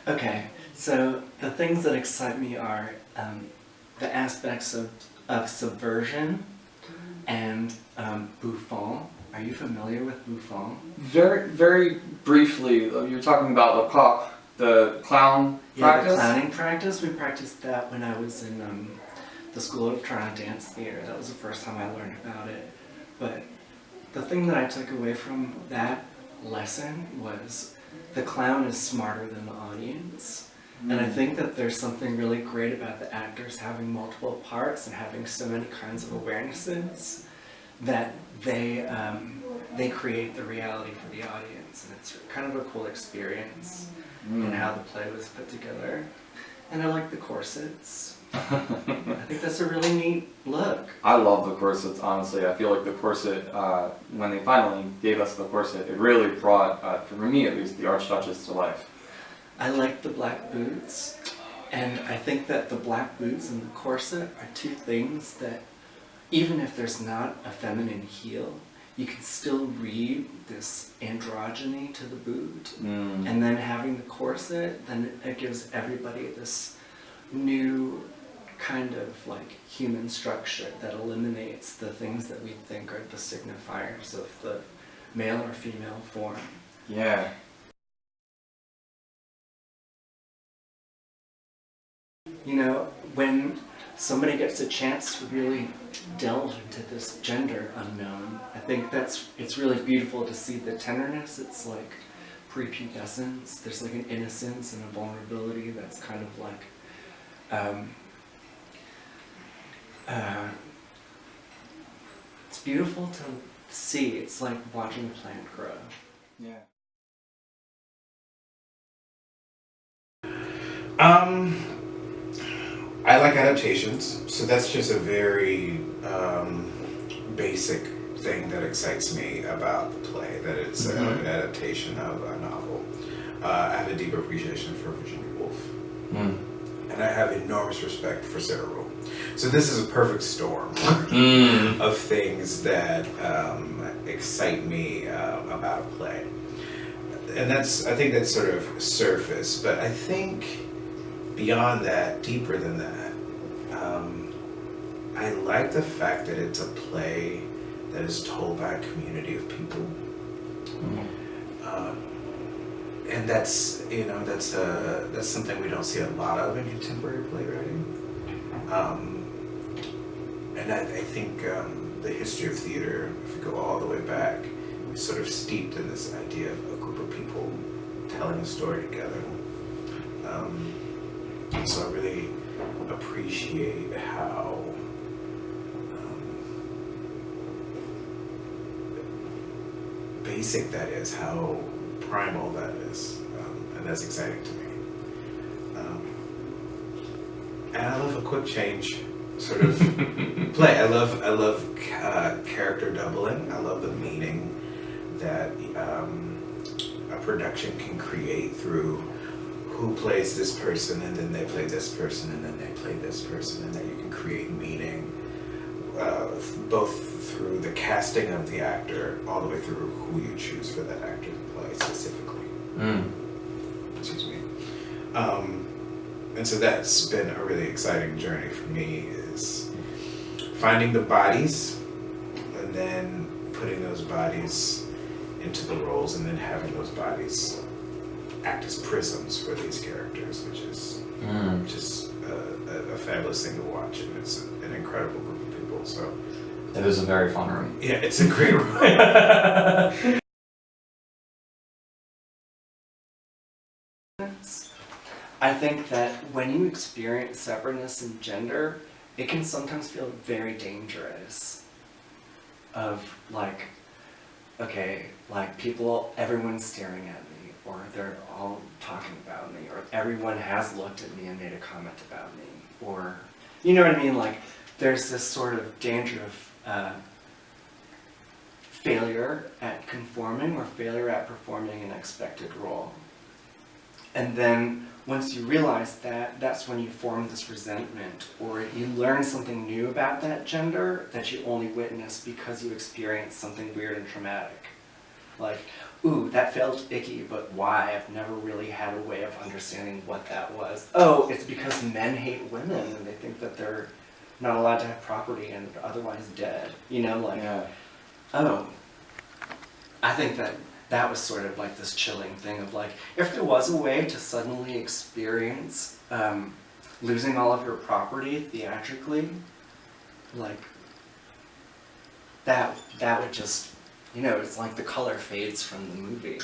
Okay, so the things that excite me are the aspects of subversion and bouffon. Are you familiar with bouffon? Very, very briefly, you're talking about the clown practice? Yeah, the clowning practice. We practiced that when I was in the School of Toronto Dance Theatre. That was the first time I learned about it. But the thing that I took away from that lesson was the clown is smarter than the audience. And I think that there's something really great about the actors having multiple parts and having so many kinds of awarenesses that they create the reality for the audience. And it's kind of a cool experience in how the play was put together. And I like the corsets. I think that's a really neat look. I love the corsets, honestly. I feel like the corset, when they finally gave us the corset, it really brought, for me at least, the Archduchess to life. I like the black boots, and I think that the black boots and the corset are two things that, even if there's not a feminine heel, you can still read this androgyny to the boot. And then having the corset, then it gives everybody this new kind of like human structure that eliminates the things that we think are the signifiers of the male or female form. Yeah. You know, when somebody gets a chance to really delve into this gender unknown, I think it's really beautiful to see the tenderness. It's like prepubescence. There's like an innocence and a vulnerability that's kind of like it's beautiful to see. It's like watching a plant grow. Yeah. I like adaptations, so that's just a very basic thing that excites me about the play, that it's an adaptation of a novel. I have a deep appreciation for Virginia Woolf, and I have enormous respect for Sarah Rule. So this is a perfect storm of things that excite me about a play. And I think that's sort of surface, but I think beyond that, deeper than that, I like the fact that it's a play that is told by a community of people. And that's something we don't see a lot of in contemporary playwriting. And I think the history of theater, if we go all the way back, is sort of steeped in this idea of a group of people telling a story together. So I really appreciate how basic that is, how primal that is, and that's exciting to me. And I love a quick change sort of play. I love character doubling. I love the meaning that a production can create through who plays this person, and then they play this person, and then they play this person, and that you can create meaning both through the casting of the actor, all the way through who you choose for that actor to play specifically. Excuse me. And so that's been a really exciting journey for me, is finding the bodies and then putting those bodies into the roles, and then having those bodies act as prisms for these characters, which is just a fabulous thing to watch, and it's an incredible group of people. So it is a very fun room. Yeah, it's a great room. I think that when you experience separateness in gender, it can sometimes feel very dangerous. Of like, okay, like everyone's staring at me, or they're all talking about me, or everyone has looked at me and made a comment about me, or, you know what I mean? Like, there's this sort of danger of failure at conforming, or failure at performing an expected role. And then once you realize that, that's when you form this resentment, or you learn something new about that gender that you only witness because you experienced something weird and traumatic. Like, ooh, that felt icky, but why? I've never really had a way of understanding what that was. Oh, it's because men hate women and they think that they're not allowed to have property and otherwise dead. You know, like, Yeah. oh, I think that that was sort of like this chilling thing of like, if there was a way to suddenly experience losing all of your property theatrically, like, that would just, you know, it's like the color fades from the movie.